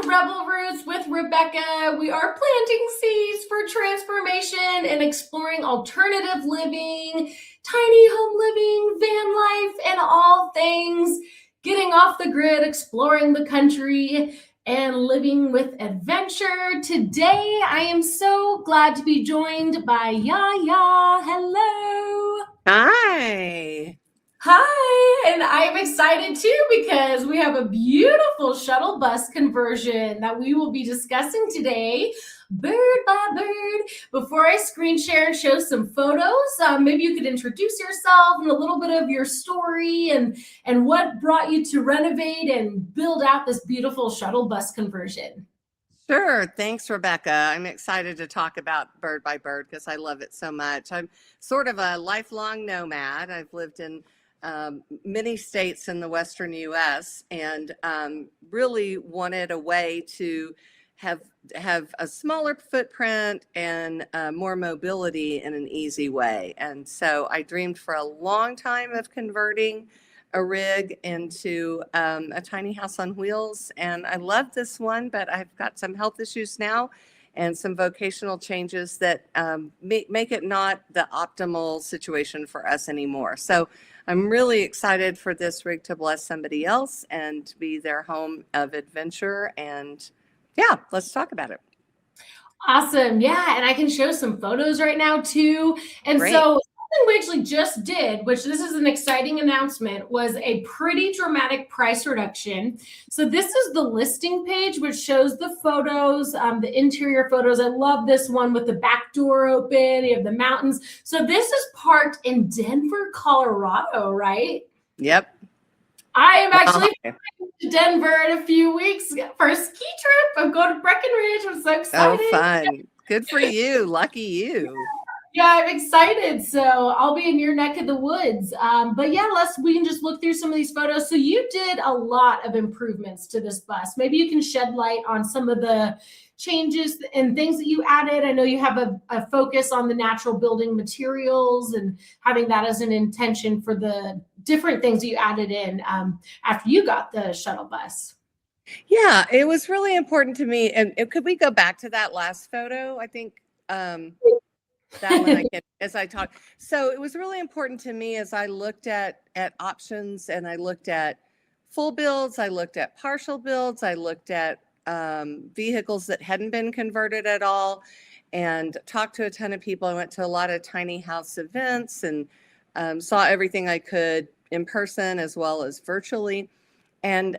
to Rebel Roots with Rebecca. We are planting seeds for transformation and exploring alternative living, tiny home living, van life, and all things getting off the grid, exploring the country, and living with adventure. Today, I am so glad to be joined by Yaya. Hello. Hi. Hi, and I'm excited too because we have a beautiful shuttle bus conversion that we will be discussing today, bird by bird. Before I screen share and show some photos, maybe you could introduce yourself and a little bit of your story and what brought you to renovate and build out this beautiful shuttle bus conversion. Sure. Thanks, Rebecca. I'm excited to talk about bird by bird because I love it so much. I'm sort of a lifelong nomad. I've lived in many states in the Western U.S. and really wanted a way to have a smaller footprint and more mobility in an easy way. And so I dreamed for a long time of converting a rig into a tiny house on wheels. And I love this one, but I've got some health issues now and some vocational changes that make it not the optimal situation for us anymore. So I'm really excited for this rig to bless somebody else and to be their home of adventure. And yeah, let's talk about it. Awesome. Yeah. And I can show some photos right now too. And Great. so something we actually just did, which this is an exciting announcement, was a pretty dramatic price reduction. So this is the listing page, which shows the photos, the interior photos. I love this one with the back door open. You have the mountains. So this is parked in Denver, Colorado, right? Yep. I am actually to Denver in a few weeks for a ski trip. I'm going to Breckenridge. I'm so excited. Oh, fun. Good for you. Lucky you. Yeah, I'm excited. So I'll be in your neck of the woods. But yeah, we can just look through some of these photos. So you did a lot of improvements to this bus. Maybe you can shed light on some of the changes and things that you added. I know you have a focus on the natural building materials and having that as an intention for the different things you added in after you got the shuttle bus. Yeah, it was really important to me. And could we go back to that last photo? I think that one as I talk. So it was really important to me as I looked at options and I looked at full builds, I looked at partial builds, I looked at vehicles that hadn't been converted at all, and talked to a ton of people. I went to a lot of tiny house events and saw everything I could in person as well as virtually. And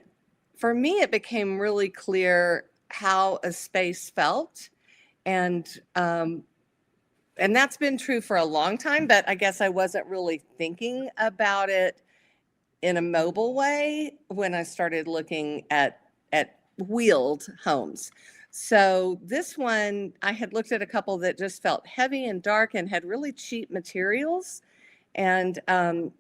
for me, it became really clear how a space felt. And that's been true for a long time, but I guess I wasn't really thinking about it in a mobile way when I started looking at wheeled homes. So this one, I had looked at a couple that just felt heavy and dark and had really cheap materials. And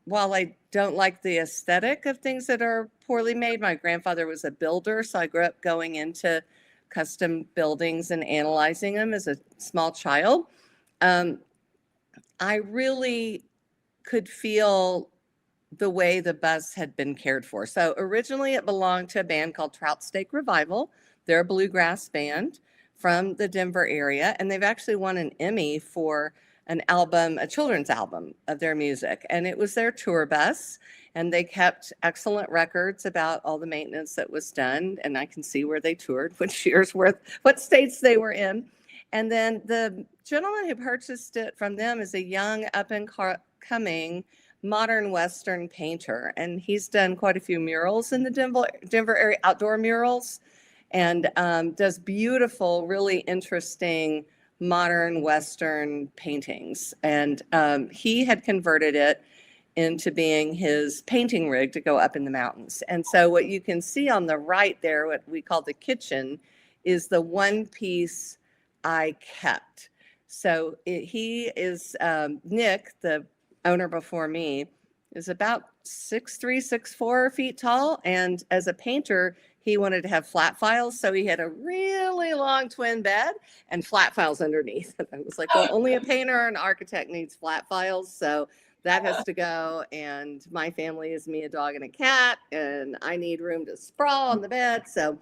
while I don't like the aesthetic of things that are poorly made, my grandfather was a builder, so I grew up going into custom buildings and analyzing them as a small child. I really could feel the way the bus had been cared for. So originally it belonged to a band called Trout Steak Revival. They're a bluegrass band from the Denver area, and they've actually won an Emmy for an album, a children's album of their music. And it was their tour bus, and they kept excellent records about all the maintenance that was done. And I can see where they toured, which years worth, what states they were in. And then the gentleman who purchased it from them is a young up and coming modern Western painter. And he's done quite a few murals in the Denver area, outdoor murals, and does beautiful, really interesting modern Western paintings. And he had converted it into being his painting rig to go up in the mountains. And so what you can see on the right there, what we call the kitchen, is the one piece I kept. So he is, Nick, the owner before me, is about 6'3", 6'4" feet tall. And as a painter, he wanted to have flat files. So he had a really long twin bed and flat files underneath. I was like, well, only a painter and architect needs flat files. So that has to go. And my family is me, a dog, and a cat. And I need room to sprawl on the bed. So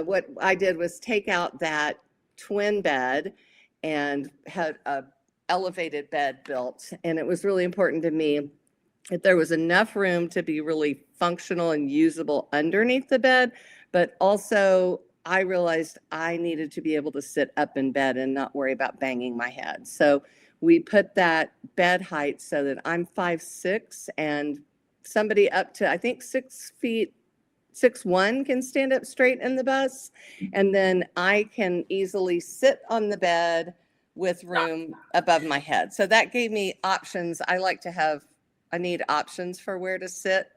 what I did was take out that twin bed and had a elevated bed built. And it was really important to me that there was enough room to be really functional and usable underneath the bed, but also I realized I needed to be able to sit up in bed and not worry about banging my head. So we put that bed height so that I'm 5'6", and somebody up to, I think, 6'1" can stand up straight in the bus. And then I can easily sit on the bed with room above my head. So that gave me options. I need options for where to sit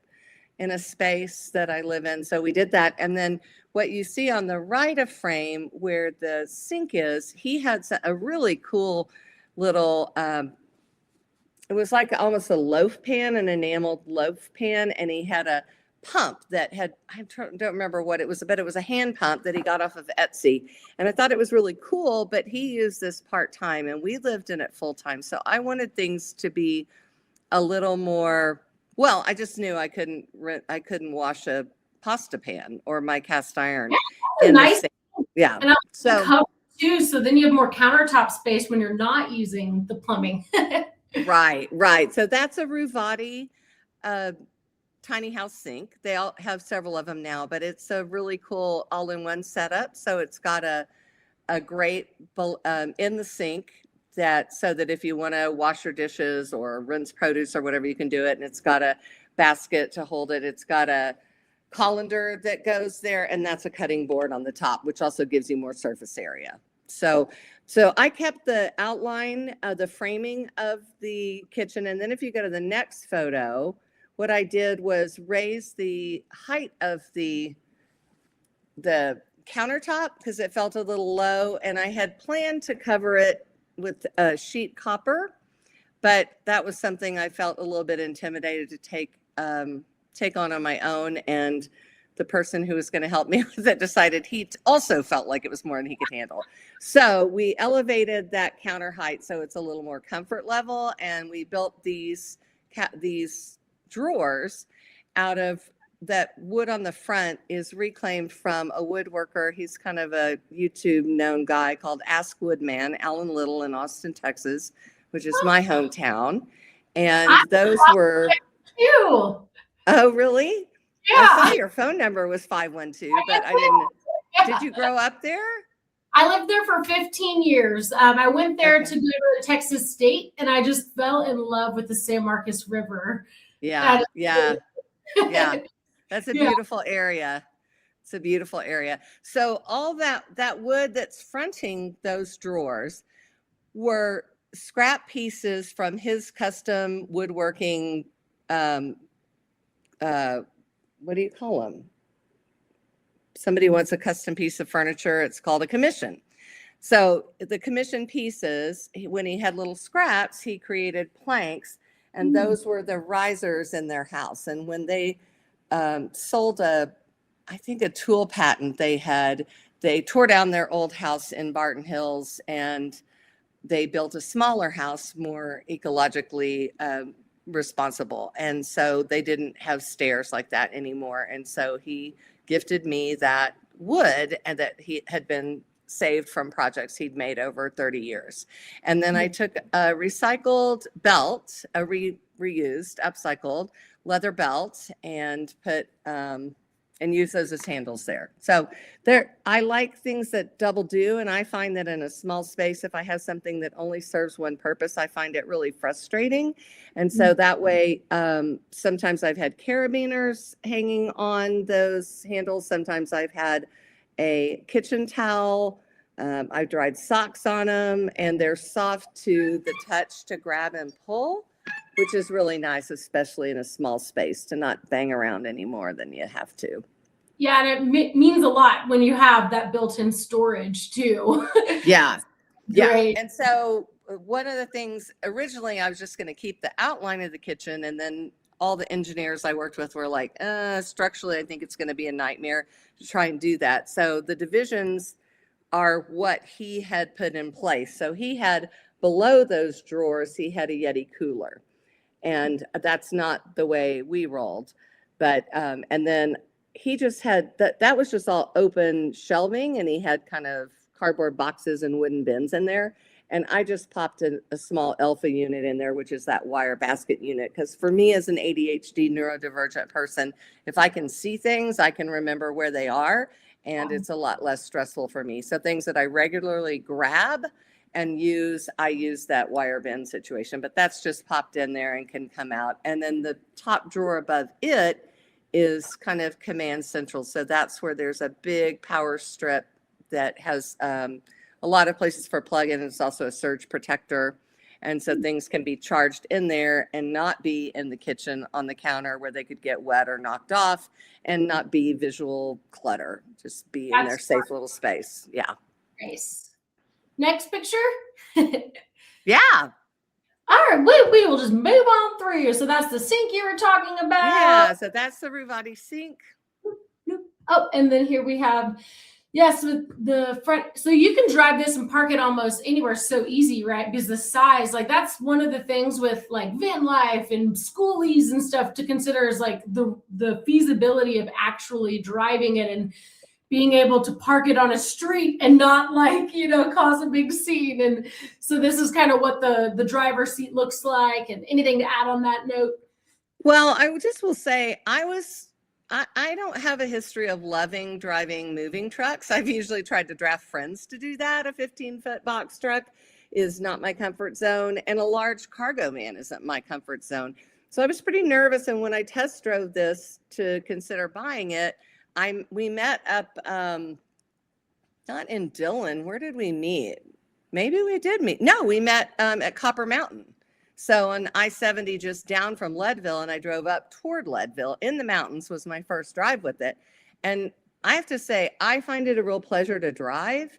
in a space that I live in. So we did that. And then what you see on the right of frame where the sink is, he had a really cool little, it was like almost a loaf pan, an enameled loaf pan. And he had a pump that had, don't remember what it was, but it was a hand pump that he got off of Etsy. And I thought it was really cool, but he used this part-time and we lived in it full-time. So I wanted things to be a little more, well, I just knew I couldn't wash a pasta pan or my cast iron. Nice. Yeah. And so too, so then you have more countertop space when you're not using the plumbing. Right. So that's a Ruvati tiny house sink. They all have several of them now, but it's a really cool all-in-one setup. So it's got a grate in the sink so that if you want to wash your dishes or rinse produce or whatever, you can do it. And it's got a basket to hold it. It's got a colander that goes there, and that's a cutting board on the top, which also gives you more surface area. So I kept the outline, the framing of the kitchen. And then if you go to the next photo, what I did was raise the height of the countertop because it felt a little low, and I had planned to cover it with sheet copper, but that was something I felt a little bit intimidated to take on my own. And the person who was going to help me with it decided he also felt like it was more than he could handle. So we elevated that counter height so it's a little more comfort level, and we built these drawers out of that wood on the front is reclaimed from a woodworker. He's kind of a YouTube known guy called Ask Woodman, Alan Little in Austin, Texas, which is my hometown. And those were you. Oh, really? Yeah. I saw your phone number was 512, but I didn't. Yeah. Did you grow up there? I lived there for 15 years. I went there to go to Texas State, and I just fell in love with the San Marcos River. Yeah. That's a beautiful area. It's a beautiful area. So all that wood that's fronting those drawers were scrap pieces from his custom woodworking. What do you call them? Somebody wants a custom piece of furniture. It's called a commission. So the commission pieces, when he had little scraps, he created planks, and those were the risers in their house. And when they sold I think a tool patent they tore down their old house in Barton Hills, and they built a smaller house, more ecologically responsible. And so they didn't have stairs like that anymore. And so he gifted me that wood, and that he had been saved from projects he'd made over 30 years. And then I took a recycled belt, a reused, upcycled leather belt, and put and use those as handles there. So I like things that double do, and I find that in a small space, if I have something that only serves one purpose, I find it really frustrating. And so that way, sometimes I've had carabiners hanging on those handles. Sometimes I've had a kitchen towel. I've dried socks on them, and they're soft to the touch to grab and pull, which is really nice, especially in a small space, to not bang around any more than you have to. Yeah, and it means a lot when you have that built-in storage too. Yeah. Great. And so one of the things, originally I was just going to keep the outline of the kitchen, and then all the engineers I worked with were like, structurally, I think it's going to be a nightmare to try and do that. So the divisions are what he had put in place. So he had, below those drawers, he had a Yeti cooler. And that's not the way we rolled. But, and then he just had that was just all open shelving, and he had kind of cardboard boxes and wooden bins in there. And I just popped a small alpha unit in there, which is that wire basket unit. Because for me, as an ADHD neurodivergent person, if I can see things, I can remember where they are, and it's a lot less stressful for me. So things that I regularly grab and use, I use that wire bin situation. But that's just popped in there and can come out. And then the top drawer above it is kind of command central. So that's where there's a big power strip that has a lot of places for plug-in. It's also a surge protector. And so things can be charged in there and not be in the kitchen on the counter where they could get wet or knocked off, and not be visual clutter, just be in their safe little space. Yeah. Nice. Next picture. Yeah. All right, we will just move on through. So that's the sink you were talking about. Yeah, so that's the Ruvati sink. Oh, and then here we have, yes, with the front. So you can drive this and park it almost anywhere so easy, right? Because the size, like that's one of the things with like van life and schoolies and stuff to consider is like the feasibility of actually driving it and being able to park it on a street and not like, cause a big scene. And so this is kind of what the driver's seat looks like. And anything to add on that note? Well, I just will say I don't have a history of loving driving moving trucks. I've usually tried to draft friends to do that. A 15-foot box truck is not my comfort zone, and a large cargo van isn't my comfort zone. So I was pretty nervous, and when I test drove this to consider buying it, we met up, not in Dillon. Where did we meet? Maybe we did meet. No, we met at Copper Mountain. So on I-70, just down from Leadville, and I drove up toward Leadville in the mountains, was my first drive with it. And I have to say, I find it a real pleasure to drive.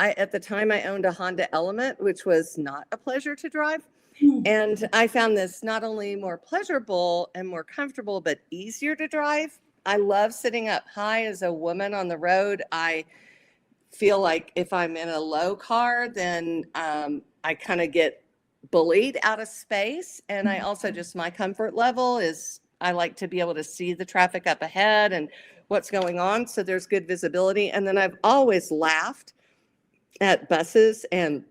At the time, I owned a Honda Element, which was not a pleasure to drive. And I found this not only more pleasurable and more comfortable, but easier to drive. I love sitting up high as a woman on the road. I feel like if I'm in a low car, then I kind of get bullied out of space. And I also just, my comfort level is I like to be able to see the traffic up ahead and what's going on. So there's good visibility. And then I've always laughed at buses and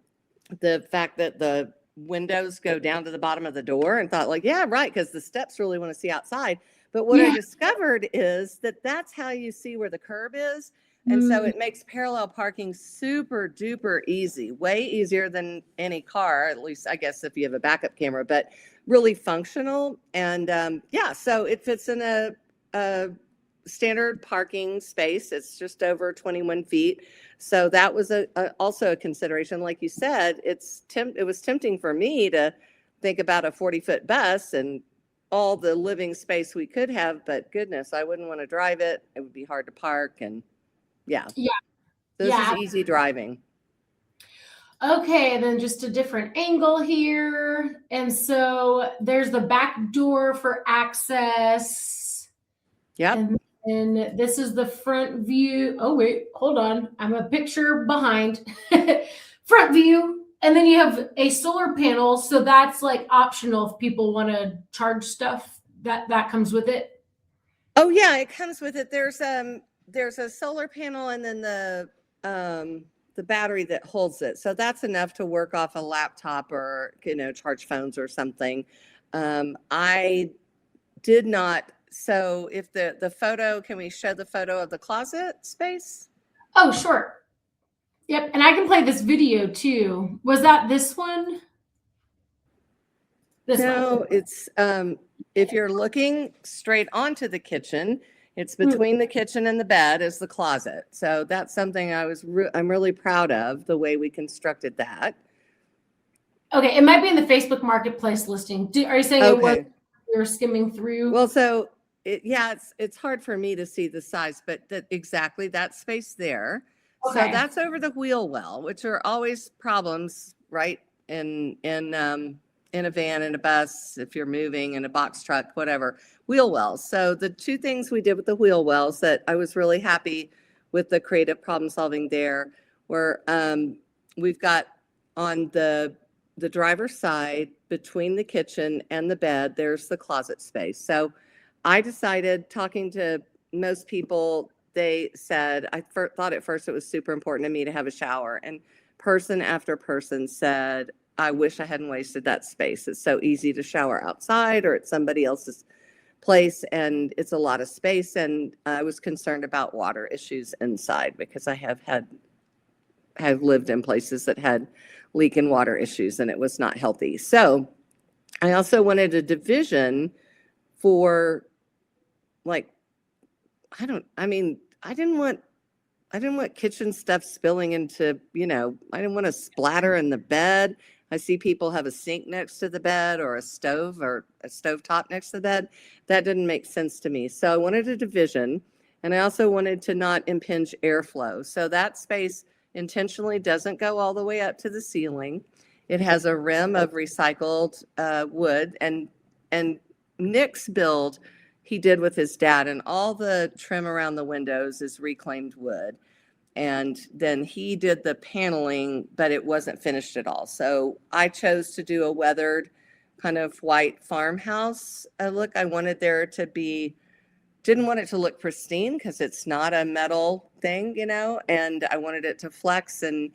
the fact that the windows go down to the bottom of the door, and thought like, yeah, right, because the steps really want to see outside. But what I discovered is that that's how you see where the curb is. And so it makes parallel parking super duper easy, way easier than any car, at least I guess if you have a backup camera, but really functional. And so it fits in a standard parking space. It's just over 21 feet. So that was also a consideration. Like you said, it was tempting for me to think about a 40-foot bus and all the living space we could have, but goodness, I wouldn't want to drive it. It would be hard to park. And so this is easy driving. Okay, then just a different angle here. And so there's the back door for access. Yep. And this is the front view. Oh, wait, hold on. I'm a picture behind. Front view. And then you have a solar panel. So that's like optional if people want to charge stuff. That comes with it. Oh, yeah, it comes with it. There's a solar panel, and then the battery that holds it. So that's enough to work off a laptop or, charge phones or something. I did not. So if the photo, can we show the photo of the closet space? Oh, sure. Yep. And I can play this video too. Was that this one? No, it's if you're looking straight onto the kitchen, it's between the kitchen and the bed is the closet. So that's something I'm really proud of, the way we constructed that. Okay, it might be in the Facebook Marketplace listing. Are you saying it was, you were skimming through? Well, so it's hard for me to see the size, but exactly that space there. Okay. So that's over the wheel well, which are always problems, right? In a van, in a bus, if you're moving, in a box truck, whatever, wheel wells. So the two things we did with the wheel wells that I was really happy with the creative problem solving there were we've got on the driver's side between the kitchen and the bed, there's the closet space. So I decided, talking to most people, they said, thought at first it was super important to me to have a shower. And person after person said, I wish I hadn't wasted that space. It's so easy to shower outside or at somebody else's place, and it's a lot of space. And I was concerned about water issues inside because I have lived in places that had leak and water issues, and it was not healthy. So I also wanted a division for, like, I didn't want kitchen stuff spilling into, I didn't want to splatter in the bed. I see people have a sink next to the bed or a stove or a stovetop next to the bed. That didn't make sense to me. So I wanted a division, and I also wanted to not impinge airflow. So that space intentionally doesn't go all the way up to the ceiling. It has a rim of recycled wood, and Nick's build he did with his dad, and all the trim around the windows is reclaimed wood. And then he did the paneling, but it wasn't finished at all. So I chose to do a weathered kind of white farmhouse look. I wanted there to be, didn't want it to look pristine because it's not a metal thing, and I wanted it to flex and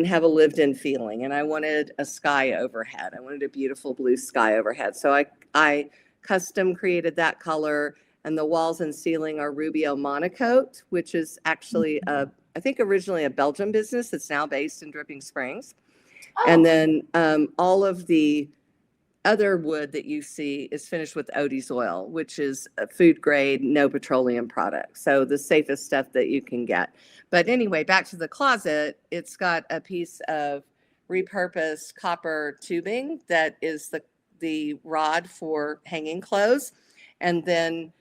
have a lived-in feeling. And I wanted a sky overhead. I wanted a beautiful blue sky overhead. So I custom created that color, and the walls and ceiling are Rubio Monocoat, which is actually I think originally a Belgian business that's now based in Dripping Springs. Oh. And then all of the other wood that you see is finished with Odie's oil, which is a food grade, no petroleum product. So the safest stuff that you can get. But anyway, back to the closet, it's got a piece of repurposed copper tubing that is the rod for hanging clothes, and then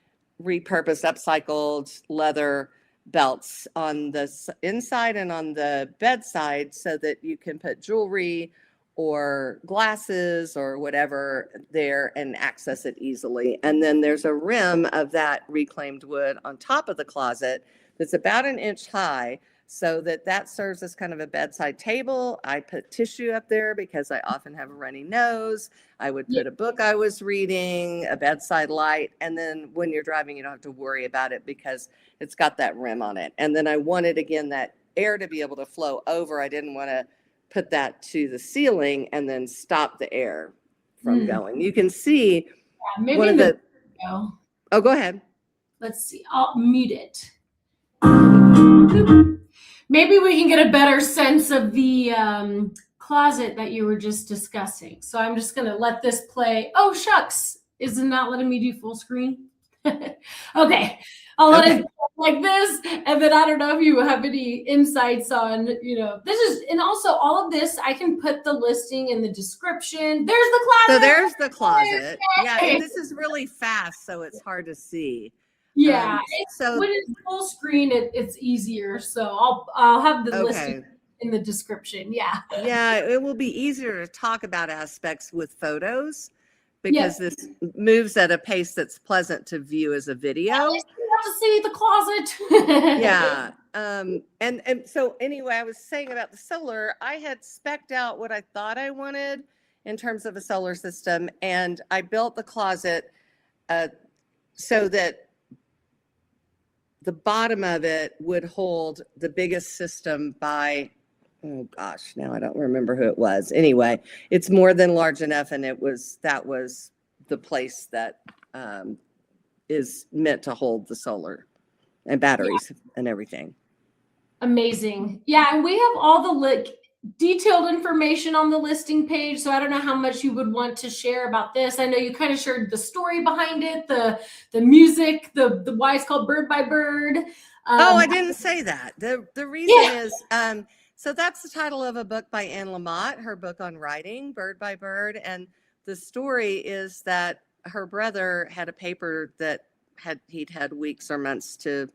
repurposed upcycled leather belts on the inside and on the bedside so that you can put jewelry or glasses or whatever there and access it easily. And then there's a rim of that reclaimed wood on top of the closet that's about an inch high, so that serves as kind of a bedside table. I put tissue up there because I often have a runny nose. I would put a book I was reading, a bedside light, and then when you're driving, you don't have to worry about it because it's got that rim on it. And then I wanted, again, that air to be able to flow over. I didn't want to put that to the ceiling and then stop the air from going. You can see maybe one of the... Oh, go ahead. Let's see. I'll mute it. Maybe we can get a better sense of the closet that you were just discussing. So I'm just going to let this play. Oh, shucks. Is it not letting me do full screen? Okay. I'll let it like this. And then I don't know if you have any insights on, this is, and also all of this, I can put the listing in the description. There's the closet. So there's the closet. Yeah. And this is really fast, so it's hard to see. Yeah, so when it's full screen, it's easier. So I'll have the listing in the description. Yeah. Yeah, it will be easier to talk about aspects with photos because this moves at a pace that's pleasant to view as a video. At least you have to see the closet. Yeah. And so anyway, I was saying about the solar, I had spec'd out what I thought I wanted in terms of a solar system, and I built the closet so that the bottom of it would hold the biggest system by, oh gosh, now I don't remember who it was. Anyway, it's more than large enough, and that was the place that is meant to hold the solar and batteries and everything. Amazing. Yeah, and we have all the detailed information on the listing page, so I don't know how much you would want to share about this. I know you kind of shared the story behind it, the music, the why it's called Bird by Bird. I didn't say that. The reason is so that's the title of a book by Anne Lamott, her book on writing, Bird by Bird, and the story is that her brother had a paper that he'd had weeks or months to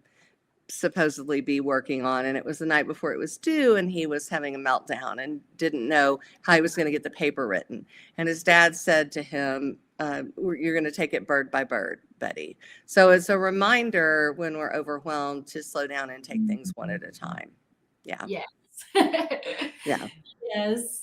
supposedly be working on, and it was the night before it was due, and he was having a meltdown and didn't know how he was going to get the paper written. And his dad said to him, you're going to take it bird by bird, Betty. So it's a reminder when we're overwhelmed to slow down and take things one at a time. Yeah. Yes. Yeah. Yes.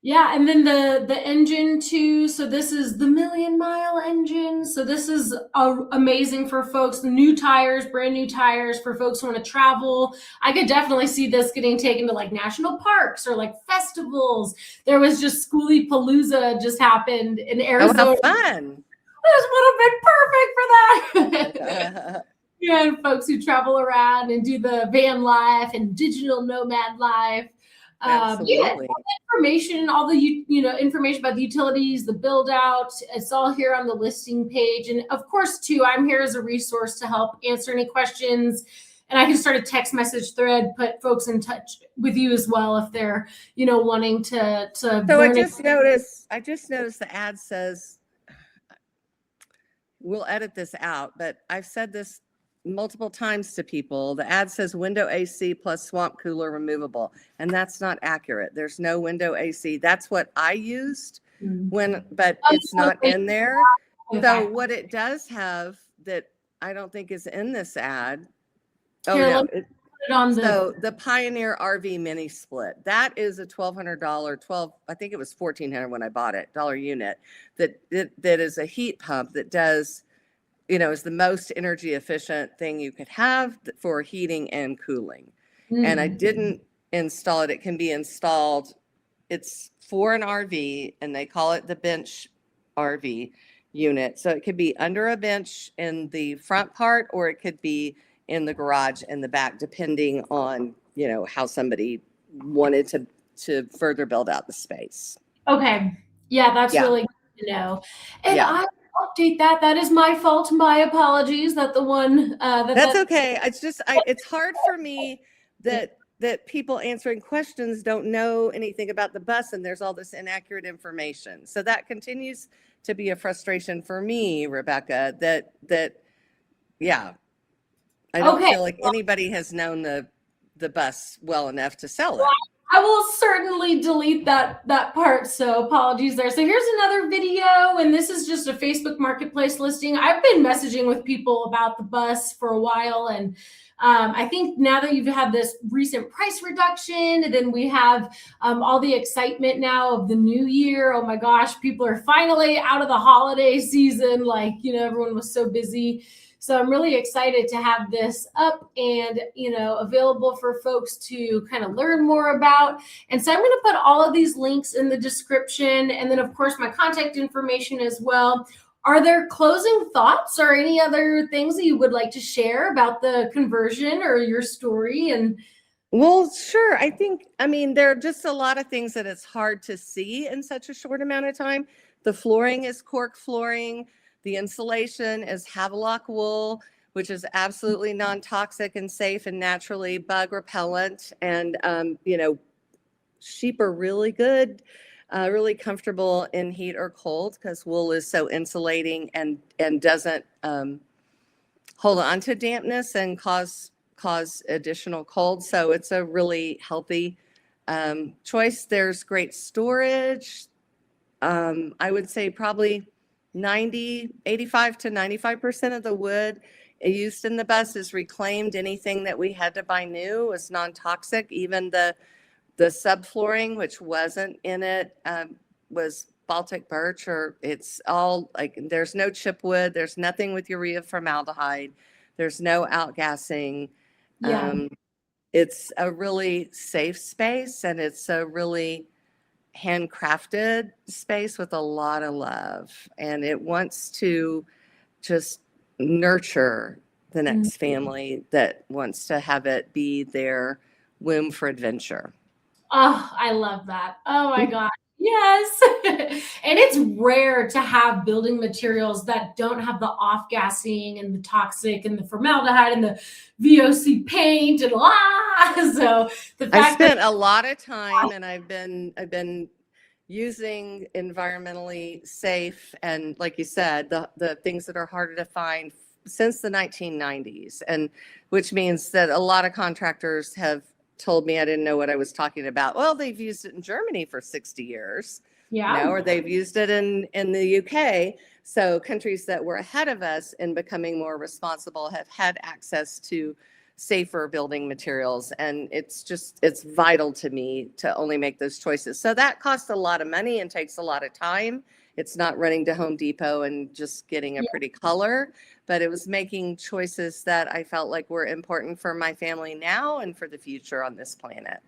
Yeah, and then the engine too. So this is the Million Mile engine. So this is amazing for folks. The new tires, brand new tires for folks who want to travel. I could definitely see this getting taken to like national parks or like festivals. There was just Schoolie Palooza just happened in Oh, how Arizona. fun. This would have been perfect for that. Yeah, and folks who travel around and do the van life and digital nomad life. Yeah, Absolutely. information, all the information about the utilities, the build out. It's all here on the listing page, and of course, too, I'm here as a resource to help answer any questions. And I can start a text message thread, put folks in touch with you as well if they're wanting to So learn. I just noticed the ad says, we'll edit this out, but I've said this multiple times to people. The ad says window AC plus swamp cooler removable, and that's not accurate. There's no window AC. That's what I used but it's not in there. So what it does have that I don't think is in this ad. Here, let me put it on so the Pioneer RV mini split, that is a $1,200, I think it was $1,400 when I bought it, dollar unit, that is a heat pump that does, is the most energy efficient thing you could have for heating and cooling. And I didn't install it. It can be installed. It's for an RV, and they call it the bench RV unit. So it could be under a bench in the front part, or it could be in the garage in the back, depending on, how somebody wanted to further build out the space. Okay. Yeah, that's really good to know. And I update that. That is my fault. My apologies. That the one that's okay. It's just it's hard for me that people answering questions don't know anything about the bus, and there's all this inaccurate information. So that continues to be a frustration for me, Rebecca, that I don't feel like anybody has known the bus well enough to sell it. I will certainly delete that part. So apologies there. So here's another video, and this is just a Facebook Marketplace listing. I've been messaging with people about the bus for a while, and I think now that you've had this recent price reduction, and then we have all the excitement now of the new year. Oh my gosh, people are finally out of the holiday season. Like, everyone was so busy. So I'm really excited to have this up and, available for folks to kind of learn more about. And so I'm going to put all of these links in the description, and then of course my contact information as well. Are there closing thoughts or any other things that you would like to share about the conversion or your story? Well, sure. There are just a lot of things that it's hard to see in such a short amount of time. The flooring is cork flooring. The insulation is Havelock wool, which is absolutely non-toxic and safe and naturally bug repellent. And, sheep are really good, really comfortable in heat or cold because wool is so insulating and doesn't hold on to dampness and cause additional cold. So it's a really healthy choice. There's great storage. I would say probably 85 to 95% of the wood used in the bus is reclaimed. Anything that we had to buy new was non-toxic. Even the subflooring, which wasn't in it, was Baltic birch, or it's all like, there's no chipwood, there's nothing with urea formaldehyde, there's no outgassing. It's a really safe space, and it's a really handcrafted space with a lot of love, and it wants to just nurture the next family that wants to have it be their womb for adventure. Oh, I love that. Oh my God. Yes. And it's rare to have building materials that don't have the off-gassing and the toxic and the formaldehyde and the VOC paint and so the fact I spent a lot of time, and I've been using environmentally safe and, like you said, the things that are harder to find since the 1990s, and which means that a lot of contractors have told me I didn't know what I was talking about. Well, they've used it in Germany for 60 years, or they've used it in the UK. So countries that were ahead of us in becoming more responsible have had access to safer building materials. And it's vital to me to only make those choices. So that costs a lot of money and takes a lot of time. It's not running to Home Depot and just getting a pretty color, but it was making choices that I felt like were important for my family now and for the future on this planet.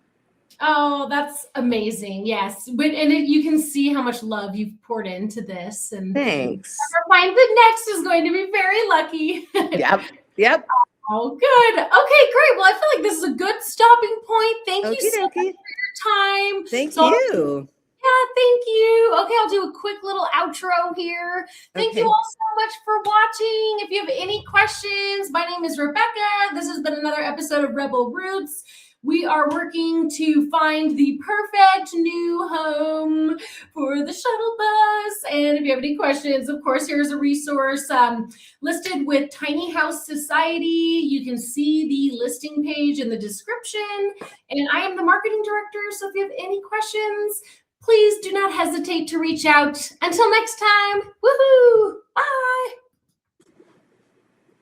Oh, that's amazing. Yes. You can see how much love you've poured into this. And Thanks. whoever finds it next is going to be very lucky. Yep. Oh, good. Okay, great. Well, I feel like this is a good stopping point. Thank you so much for your time. Thank you. Yeah, thank you. Okay, I'll do a quick little outro here. Thank you all so much for watching. If you have any questions, my name is Rebecca. This has been another episode of Rebel Roots. We are working to find the perfect new home for the shuttle bus. And if you have any questions, of course, here's a resource listed with Tiny House Society. You can see the listing page in the description. And I am the marketing director. So if you have any questions, please do not hesitate to reach out. Until next time, woohoo! Bye!